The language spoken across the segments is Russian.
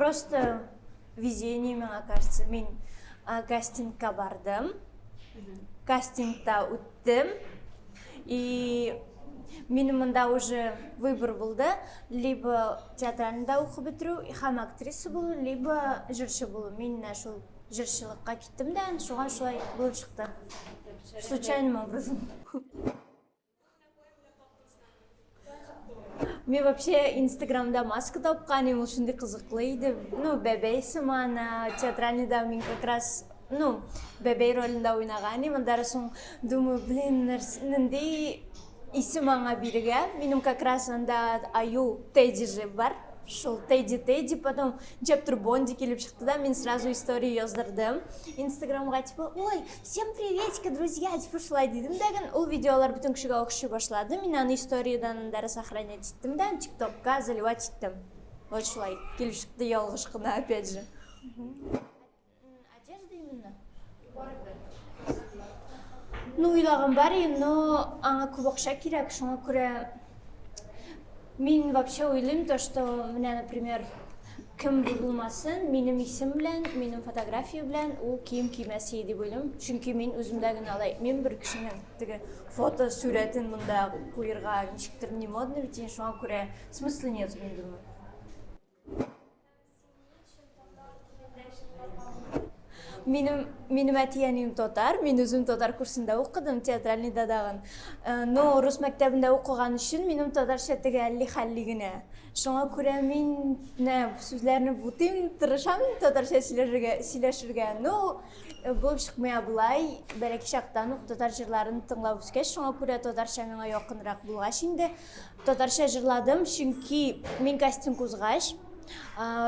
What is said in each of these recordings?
просто везение, мне кажется. Мен кастингқа бардым, кастингта өттім, и менің мында уже выбор болды, либо театральныйда оқып бітіру, һәм актриса болу, либо жыршы болу. Мен шул жыршылыққа кеттім де, соған шулай болып шықты. Случайным образом. Мен вообще инстаграмда маска тапқан, ем ушындай қызықлы еді. Бәбәй сымана, театральныйда мен как раз бәбәй ролында ойнаған ем. Ондан соң думаю, нендей исі маңа беріге. Менің как раз анда Аю Тедди же бар. Шул Тедди, потом чептір Бонди келіп шықты да, мен сразу историю яздырдым. Инстаграмға типа, ой, всем приветики, друзья, типа шулай дедім дәгін. Ол видеолар бүтін кішіге оқышы башлады. Мен аны историядан андары сохранять еттім да, тиктокқа заливать еттім. Вот шулай келіп шықты ялғышқына, опять же. Одежда именно? Ойлаған бар, но аңа көп ақша керек, шуңа көре мен вообще ойлаймын, то, что мне, например, кім болмасын, менің исім білән, менің фотография білән, ол киім кимәсе деп ойлаймын. Чүнки мен өзімдәгін алай. Мен бір кішінің фото суретін мұнда қойырға нешіктір не модны бітен, шуңа көре смыслы нет, мен думаю. Менің әтиянем тотар, мен өзім тотар курсында оқыдым, театральныйда дағын. Но рус мәктәбінде оқыған үшін менің тотар шәттігі әлі-хәллігіне. Шоңа көре мен сөзлеріні бұтым, тұрышамын тотарша сөйлешірге. Но болып шықмая бұлай, бәләкі шақтан тотар жырларын тыңлау өскеш. Шоңа көре тотарша меңа яқынырақ бұлға. Şimdi тотарша жырладым, çünkü мен кастинг ұзғаш.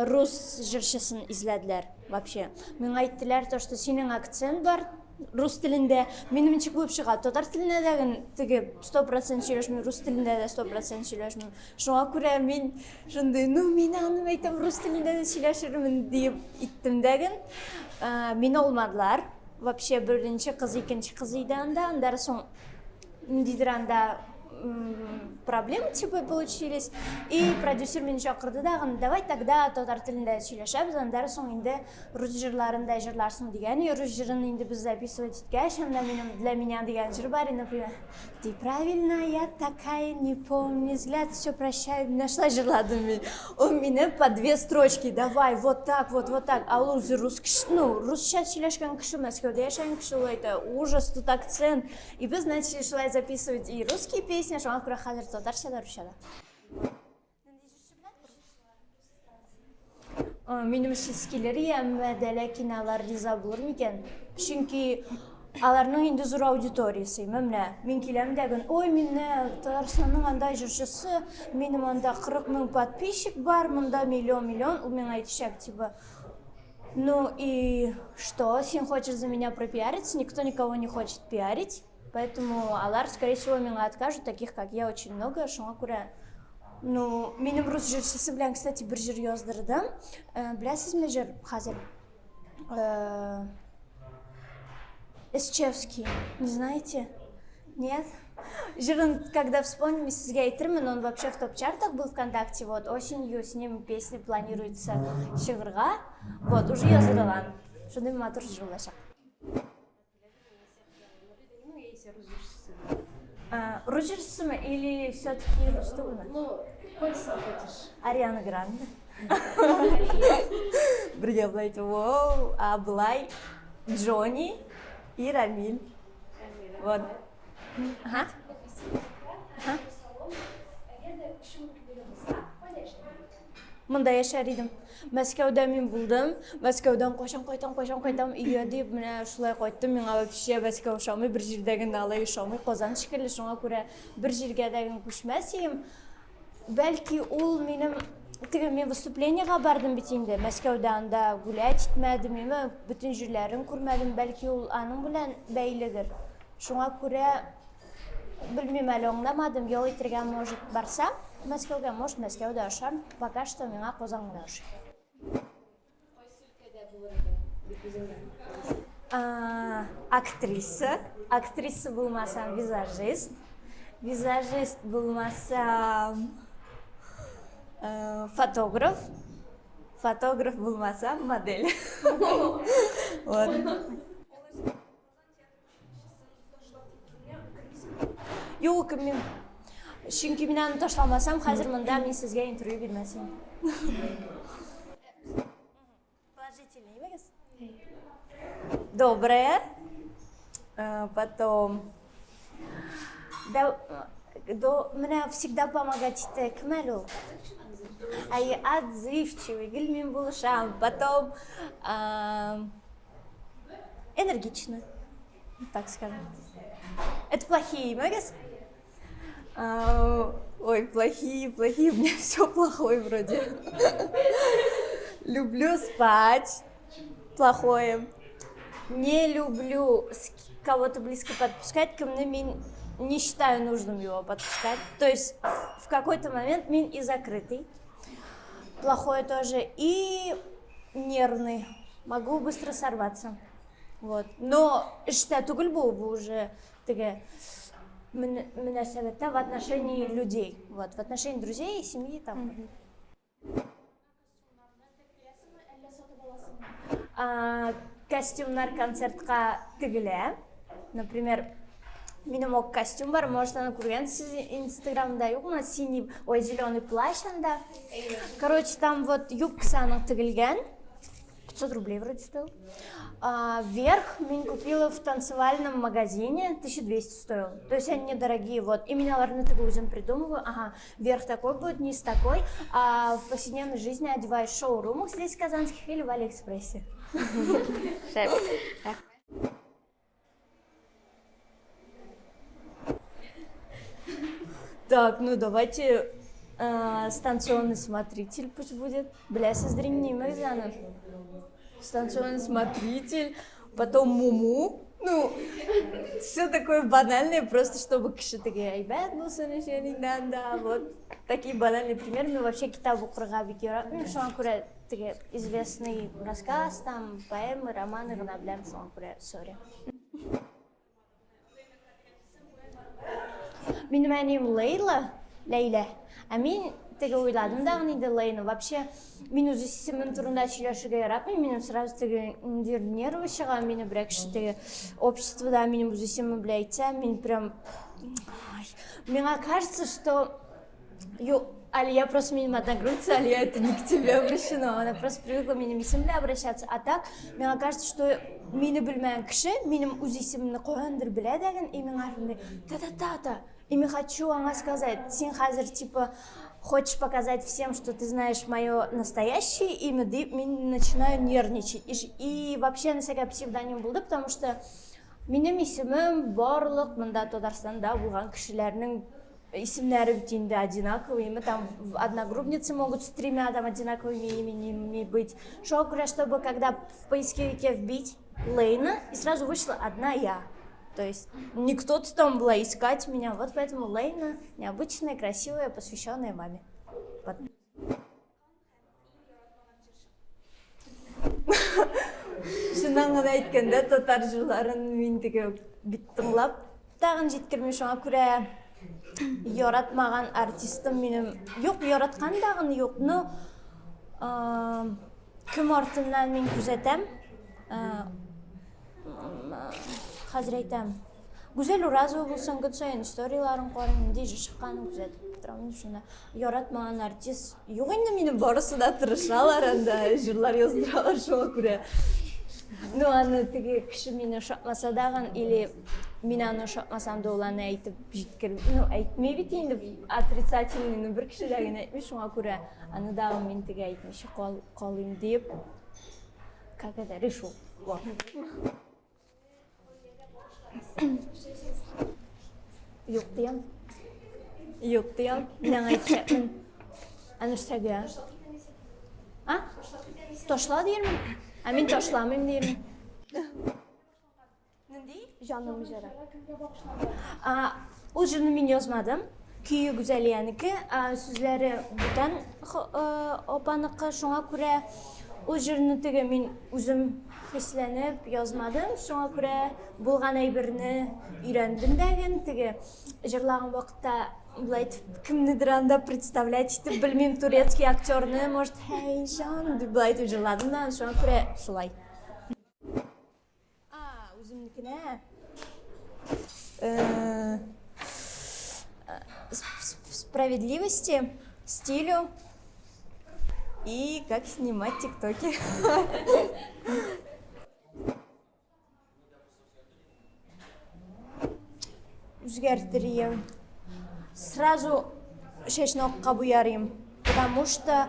Рус жыршысын изләділер вообще. Мен айттылар, то, что сенің акцент бар рус тілінде. Менімінше көп шығады. Тотар тілінде дәгін 100% сөйлешмін, рус тілінде де 100% сөйлешмін. Шоңа көре мен жынды, мен аным айтам, рус тілінде де сөйлешірмін deyip иттім дәгін. Мен олмадылар. Вообще бірінші қыз, екінші қыз идеанда, андары соң дейдір анда проблемы типа получились, и продюсер меня шақырды дағын, давай тогда тотар тілінде сөйлешеміз, андары соң енді рус жырларында жырларсың деген, и рус жырын енді біз записывать еткеш, анда для меня деген жыр бар, и, например, ты правильно, я такая, не помню, взгляд, все прощаю, нашла жырладым мен. Он меня по 2 строчки, давай, вот так, вот так, а ол русша сөйлешкен кіші, Мәскеуде яшайын кіші, это ужас, тут акцент, и біз начали шылай записывать и русские песни, шоңа көре қазір тотарша да русшада. Менің шескелері әмәдәлі киналар риза болыр мекен. Чүнки аларның енді зор аудиториясы. Мен келем дәгін, ой, менің Татарстанның андай жүршісі, менің анда 40 000 подписчик бар, мұнда миллион, ол мен айтышак, типа. Ну и что, сен хочешь за меня пропиариться? Никто никого не хочет пиарить. Поэтому алар, скорее всего, меня откажут, таких как я очень много, шоңа көре. Менің рус жыршысы білән, кстати, бір жыр яздырдым. Біләсіз ме жыр, қазір? Эсчевский, не знаете? Нет? Жырын, когда вспомним, сізге айтырмын, он вообще в топ-чартах был ВКонтакте, вот, осенью с ним песни планируется шығырға, вот, уже яздырылған. Шынды матур жырлашақ. Рус жыршысы ма или все-таки русты ма? Қой сын хочешь? Ариана Гранде. Бірге бұлайды, воу, а бұлай Джонни и Рамиль. Вот. Мұнда яшар едім. Мәскеуде мен бұлдым. Мәскеуден қойшам, үйе деп, міне шулай қойттым. Мен вообще Мәскеу шамай, бір жердегін алай шамай, қозан шықылы, шоңа көре бір жергедегін күшмәсейім. Бәлки ол менің, мен выступлениеға бардым бітейінде. Мәскеуде анда гулять етмәдім, бүтін жерлерін көрмәдім. Бәлки ол аның білән бәйлігір. Шоңа көре білмем әлі оңдамадым, ел етірген может барсам, Мәскеуге, может Мәскеуде ашам, пока что меңа қозаңда ашам. Актриса болмасам визажист болмасам фотограф Фотограф булмасам, модель. Вот. Yok, men chunki men uni tashlamasam, hozir menda men sizga intervyu bermasam. Положительный имя? Доброе. Потом мне всегда помогать Кмелю. Отзывчивый, гильмин булшам. Потом энергичный, так скажем. Это плохие имя? Ой, плохие, у меня все плохое вроде. Люблю спать, плохое. Не люблю кого-то близко подпускать, ко мне не считаю нужным его подпускать. То есть в какой-то момент мин и закрытый. Плохое тоже. И нервный. Могу быстро сорваться. Вот. Но считаю, тугуль был бы уже такая в отношении людей. Вот. В отношении друзей и семьи там. Костюмдар концертқа тігілі. Например, менің о костюм бар, может, аны көргенсіз инстаграмда, yok mu? Синий, ой, зеленый плащ анда. Короче, там вот юбкасы аны тігілген. 500 рублей вроде стоил. Верх мен купила в танцевальном магазине, 1200 стоил. То есть они недорогие, вот. И меня ларны так узем придумываю. Ага, верх такой будет, низ такой. А в повседневной жизни одеваюсь в шоурумах здесь, в казанских, или в Алиэкспрессе. Так, ну давайте станционный смотритель пусть будет. Бля, создрение Мэгзанов. Станционный смотритель, потом Муму. Ну, все такое банальное, просто чтобы киши такие, айбат, ну, да, вот. Такие банальные примеры. Мы вообще китабу Кургабики, ну, шуанкуре, такие известный рассказ, там, поэмы, романы, гнаблям, шуанкуре, сори. Менің әнем Лейла. А мен теге ойладым да, оны Лейна. Вообще, мен өзі сесімін тұрында сөйлешіге яратмын, менің сразу теге нервы шыға, мені бірақ теге обществода менің өзі сесімін бля айтса, мен прям... Мне кажется, что... Алия просто меня одногруппница, Алия, это не к тебе обращено, она просто привыкла менің есімле обращаться. А так, мне кажется, что мені білмән кіші, менің өз есімімні қойғандыр біләдәгін, и мен артында та-та-та-та. И я хочу вам сказать, сен хазер, типа, хочешь показать всем, что ты знаешь мое настоящее имя, да, я начинаю нервничать. И вообще на всякий псевдоним был, да, потому что менің есімім барлық мында Татарстанда болған кішілерінің исемлері бітінде одинаковыми, там одногруппницы могут с 3 там одинаковыми именами быть. Что, чтобы когда в поисковике вбить Лейна, и сразу вышла одна я. То есть не кто-то там была искать меня, вот поэтому Лейна необычная, красивая, посвященная маме. Вот. Шынаңын айтканда татар жырларын мен теге бит тыңлап, тагын жеткирмей шуңа күрә яратмаган артистым минем юк, яраткан дагын юк, но кем артыннан мен күзәтәм. Хәзер әйтәм. Гүзәл Уразова булсын, гүн сайын историяларын карыйм, инде шыкканын күзәтеп торам, шуны яратмаган артист юк инде, минем барысы да тырышалар, анда җырлар яздыралар шуңа күрә. Ну, аны теге кеше мине шакмаса дагын, или мен аны шакмасам да ул аны әйтеп җиткер, ну, әйтмәй бит инде, отрицательный бер кеше дә генә әйтми, шуңа күрә аны дагы мин теге әйтмичә калыйм дип, как это решу. Вот. Юк дiyem. Юк дiyem. Мен айтачакмын. Аны эшләгә. Ташла дiyermin. А мен ташламыйм дiyermin. Нинди? Жаным жара. Ул җырны мин язмадым. Көйе Гүзәлиянеке, сүзләре бүтән апаныкы, шуңа күрә ул җырны теге мин үзем хисләнеп язмадым. Шуңа күрә булган әйберне өйрәндем дәген. Теге җырлаган вакытта булай кемнедер анда представлять итеп, белмим, турецкий актерны, может, «Hey, Жан», дип булай итеп җырладым да, шуңа күрә шулай. Үземнекенә справедливости, стилю и как снимать тиктоки. Үзгәрттерим. Сразу чәчне акка буярым, потому что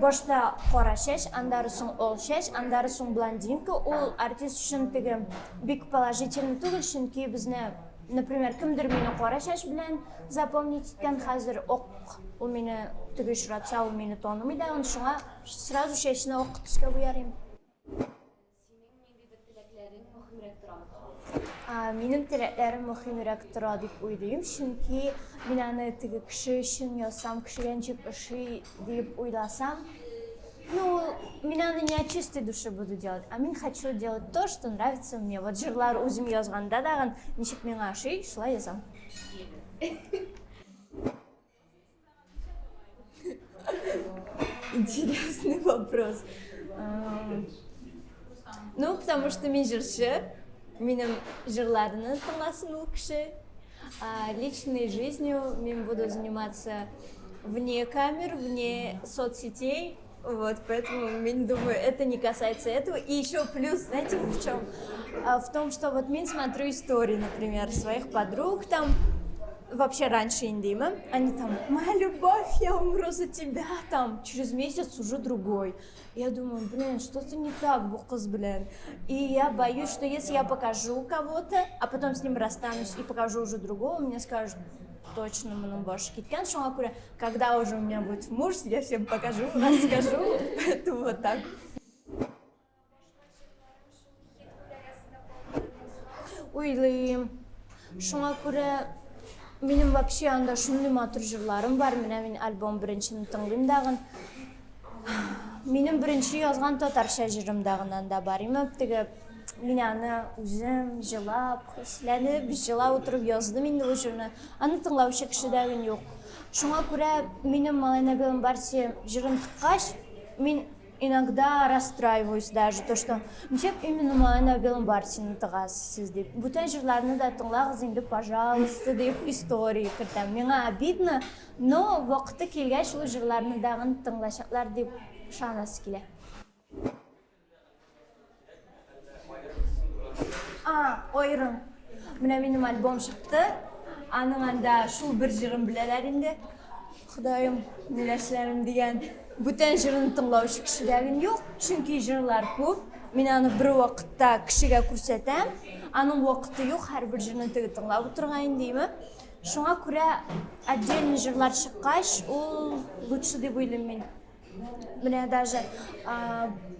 башта кара чәч, андары соң ол чәч, андары соң блондинка. Ул артист өчен теге бик положительный түгел, чөнки безне, например, кемдер мине кара чәч белән запомнить иткән, хәзер ок ул мине теге очратса, ул мине танымый да, шуңа сразу чәчне ак төскә буярым. Минем теләкләрем мөһимрәк тора дип уйлыйм, чөнки мин аны теге кеше өчен язсам, кешегә ничек ошый дип уйласам, мин аны не от чистой души буду делать, а мин хочу делать то, что нравится мне. Вот җырлар үзем язганда дагы ничек миңа ошый, шулай язам. Интересный вопрос. Потому что мин җырчы. Минем җырларны тыңласын ул кеше. Личной жизнью мин буду заниматься вне камер, вне соцсетей. Вот, поэтому мин думаю, это не касается этого. И еще плюс, знаете, в чем? В том, что вот мин смотрю истории, например, своих подруг там. Вообще раньше индима, они там: «Моя любовь, я умру за тебя», там через месяц уже другой. Я думаю, блин, что-то не так, бухказ, блин. И я боюсь, что если я покажу кого-то, а потом с ним расстанусь и покажу уже другого, мне скажут: точно, мы больше киткан, шуңа, когда уже у меня будет муж, я всем покажу, расскажу. Поэтому вот так. Уйлыйм, шуңа күрә минем вообще анда шундый матур җырларым бар. Менә мин альбом беренчене тыңлыйм дагын. Минем беренче язган татарча җырым дагы анда бар. Теге мин аны үзем җырлап, хисләнеп, җырлап утырып яздым инде ул җырны. Аны тыңлаучы кеше дагы юк. Шуңа күрә минем малайна белән барсы җырын тыккач, мин иногда расстраиваюсь даже, то, что ничек именно малайна белым барсины тыгасыз дип. Бүтән җырларны да тыңлагыз инде, пожалуйста, дип история кертәм. Миңа обидно, но вакыты килгәч ул җырларны дагы тыңлашаклар дип ышанасы килә. Ойрым. Менә минем альбом чыкты. Аның анда шул бер җырым беләләр инде. Ходаем, ниләшләрем дигән. Бүтән җырын тыңлаучы кешеләрем юк, чөнки җырлар күп. Мин аны бер вакытта кешегә күрсәтәм, аның вакыты юк, һәрбер җырны теге тыңлап утырган диме. Шуңа күрә отдельный җырлар чыккач, ул лучше дип уйлыйм мин. Менә даже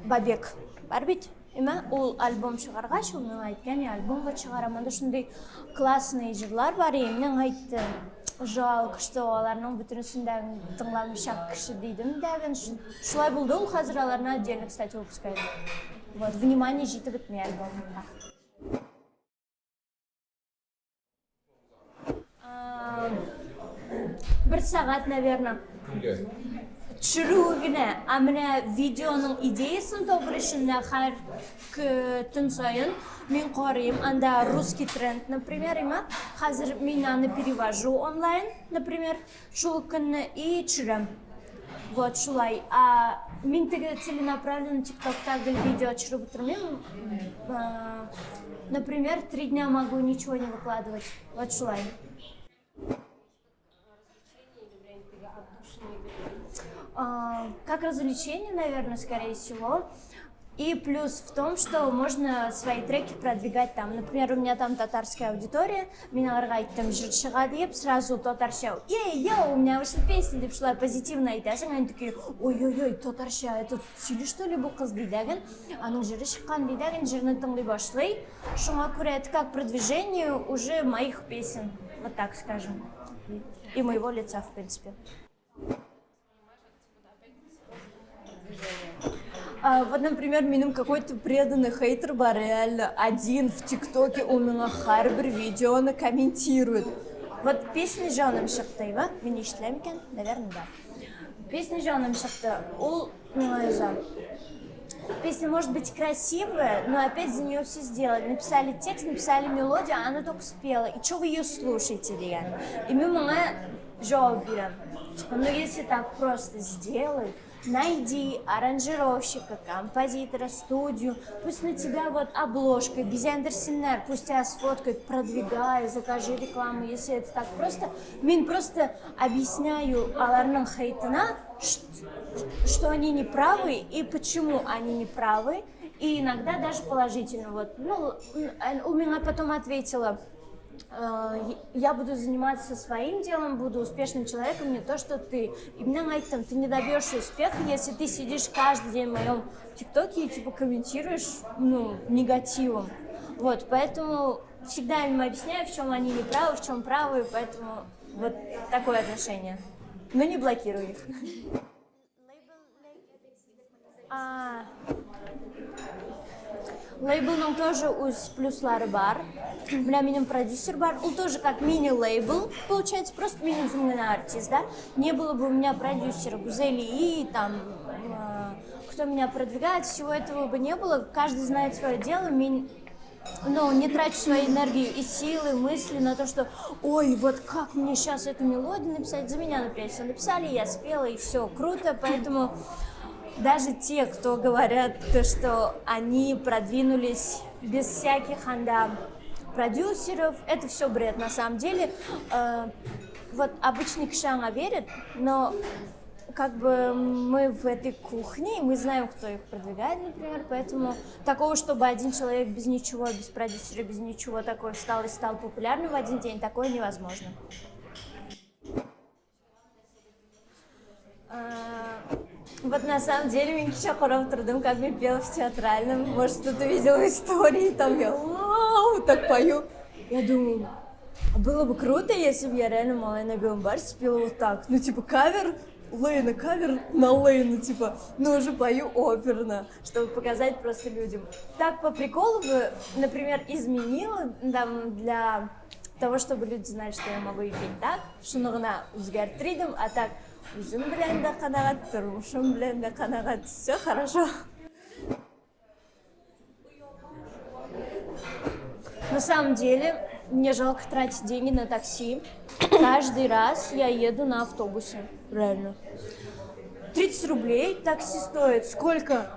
Бабек бар бит, ул альбом чыгаргач, ул миңа әйткән, альбомга чыгарам, анда шундый классный җырлар бар, мин әйттем. Жалко, что аларның бөтенесен дә тыңламыйча кеше дидем дәген. Шулай булды, ул хәзер аларны отдельно, кстати, выпускает. Вот, внимание җитеп бетми альбомга. Бер сәгать, наверное. Төшерү генә, менә видеоның идеясын табыр өчен һәр төн сайын мин карыйм, анда русский тренд, например, хәзер мин аны перевожу онлайн, например, шул көнне и төшерәм. Вот шулай. Мин теге целенаправленно тиктокта видео төшереп утырмыйм. Например, 3 дня могу ничего не выкладывать. Вот шулай. Как развлечение, наверное, скорее всего. И плюс в том, что можно свои треки продвигать там. Например, у меня там татарская аудитория, меня аргайттым жырчыга дип, сразу татарча: «Эй, у меня вышла песня», дип шулай позитивно айтасың, они такие: «Ой-ой-ой, татарча, это сөйле что ли бу кыз дидәген, аның жыры чыккан дидәген, жырны тыңлый башлый». Шуңа күрә это как продвижение уже моих песен, вот так скажем, и моего лица, в принципе. Вот, например, миним какой-то преданный хейтер бар, реально один в ТикТоке у меня харбер видеоны комментирует. Вот песни жаным шықты, ба? Мен ештләм екен? Наверное, да. Песни жаным шықты. Ол милайза. Песня может быть красивая, но опять за нее все сделали. Написали текст, написали мелодию, а она только спела. И что вы ее слушаете, реально? И мы жауап берем. Типа, ну если так просто сделай, найди аранжировщика, композитора, студию, пусть на тебя вот обложкой, безендерсинер, пусть тебя сфоткают, продвигай, закажи рекламу, если это так просто. Мен просто объясняю аларның хейтына, что они не правы и почему они не правы, и иногда даже положительно. Вот. Ну, у меня потом ответила, я буду заниматься своим делом, буду успешным человеком, не то, что ты. И мне айтам, ты не добьешься успеха, если ты сидишь каждый день в моем ТикТоке и типа комментируешь, ну, негативом. Вот, поэтому всегда им объясняю, в чем они не правы, в чем правы, поэтому вот такое отношение. Но не блокирую их. Лейблның тоже уз плюслары бар. Бля, миним продюсер бар. Он тоже как мини-лейбл, получается, просто мини-зумный артист, да? Не было бы у меня продюсера Гузели и там, кто меня продвигает, всего этого бы не было. Каждый знает свое дело. Но не трачу свою энергию и силы, мысли на то, что ой, вот как мне сейчас эту мелодию написать, за меня, например, все написали, я спела, и все, круто, поэтому даже те, кто говорят, что они продвинулись без всяких продюсеров, это все бред на самом деле. Вот обычный кшанга верит, но как бы мы в этой кухне, и мы знаем, кто их продвигает, например, поэтому такого, чтобы один человек без ничего, без продюсера, без ничего такой встал и стал популярным в один день, такое невозможно. Вот на самом деле мен кеше қарап тұрдым, как я пела в театральном, может кто-то видел истории, там я так пою. Я думаю, было бы круто, если бы я реально малая на белом барсе спела вот так, ну типа кавер на Лейну, типа, ну уже пою оперно, чтобы показать просто людям. Так по приколу бы, например, изменила там, для того, чтобы люди знали, что я могу и петь так, шунығына өзгерттірдім, а так өзім білән де қанағат, тұрмышым білән де қанағат, все хорошо. На самом деле, мне жалко тратить деньги на такси. Каждый раз я еду на автобусе, реально. 30 рублей такси стоит. Сколько?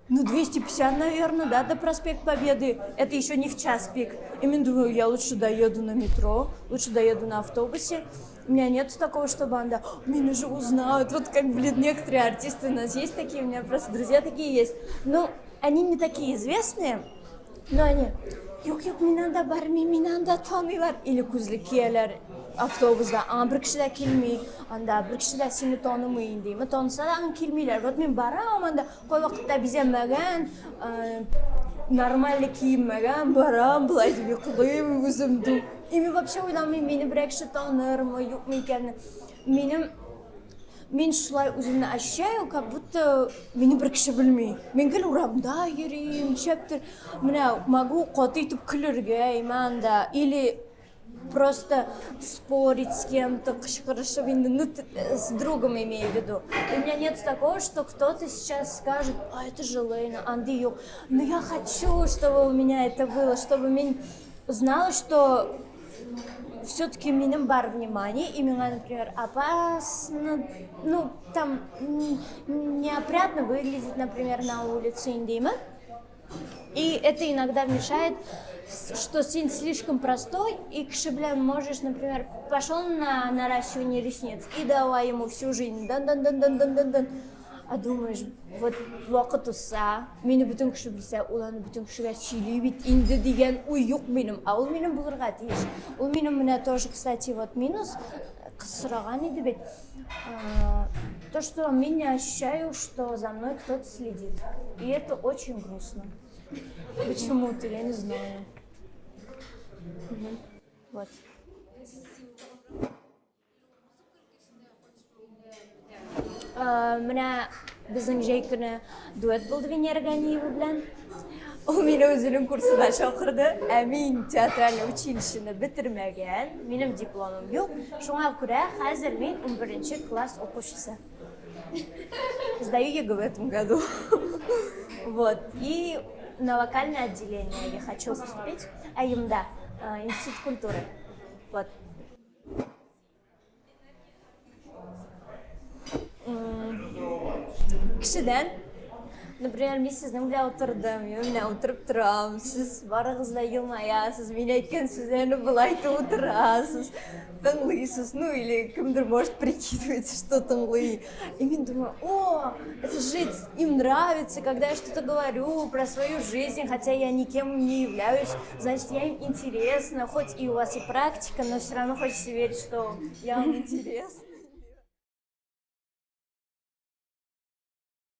Ну, 250, наверное, да, до проспект Победы. Это еще не в час пик. Именно думаю, я лучше доеду на метро, лучше доеду на автобусе. У меня нет такого, чтобы анда, меня же узнают. Вот как, блин, некоторые артисты у нас есть такие, у меня просто друзья такие есть. Ну, они не такие известные, но они... Yok, minanda бар, minanda tanıyorlar. Или күзлі киелер автобуста, bir kişi de келмей, анда bir kişi de seni tanımayın deyim. Tanısa da келмейлер. Вот мен барам, анда кой вакытта безенмеген, нормально киінмеген, барам, былай деп кылыйм өзімді. И мен вообще ойламайм, мені бір кişi tanır mı, yok mu екенін. Мен шулай өзімді ощущаю, как будто мені бір кіші білмей. Мен кіл ұрамда ерейм, шептір, могу қотитып күлірге, иманда, или просто спорить с кем-то, кышкырышып, с другом имею в виду. У меня нет такого, что кто-то сейчас скажет, а это же Лейна, Анды yok. Но я хочу, чтобы у меня это было, чтобы я знала, что все-таки миним бар внимание, и меня, например, опасно, ну, там, неопрятно выглядит, например, на улице Индима. И это иногда мешает, что син слишком простой, и кшебля можешь, например, пошел на наращивание ресниц, и давай ему всю жизнь, дан-дан-дан-дан-дан-дан. А думаешь, вот вакыт узса, мені бүтін кіші білсе, оланы бүтін кішіге сөйлей бит инде деген ой жоқ менің. А ол менің бұлырға тиіш. Ол менің міне тоже, кстати, вот минус, қысыраған еді бет. То, что мен не ощущаю, что за мной кто-то следит. И это очень грустно. Почему-то, я не знаю. Вот. Міне Біздің жай күні дуэт болды Венера Ганиева білән. Ол мені өзінің курсына шақырды. Мен театральный училищені бітірмеген, менің дипломым жоқ. Шоңа күрә қазір мен 11-ші класс оқушысы. Сдаю ЕГЭ в этом году. Вот. И на вокальное отделение я хочу поступить. АИМДА, Институт культуры. Вот. Кішіден, например, мен сіздің біле отырдым, мен міне отырып тұрам, сіз барығызда елмаясыз, мен айтқан сөздерді былай айтып отырасыз, тыңлайсыз, ну или кімдір может прикидывается, что тыңлай. И мен думаю, о, это же им нравится, когда я что-то говорю про свою жизнь, хотя я никем не являюсь, значит, я им интересна, хоть и у вас и практика, но все равно хочется верить, что я вам интересна.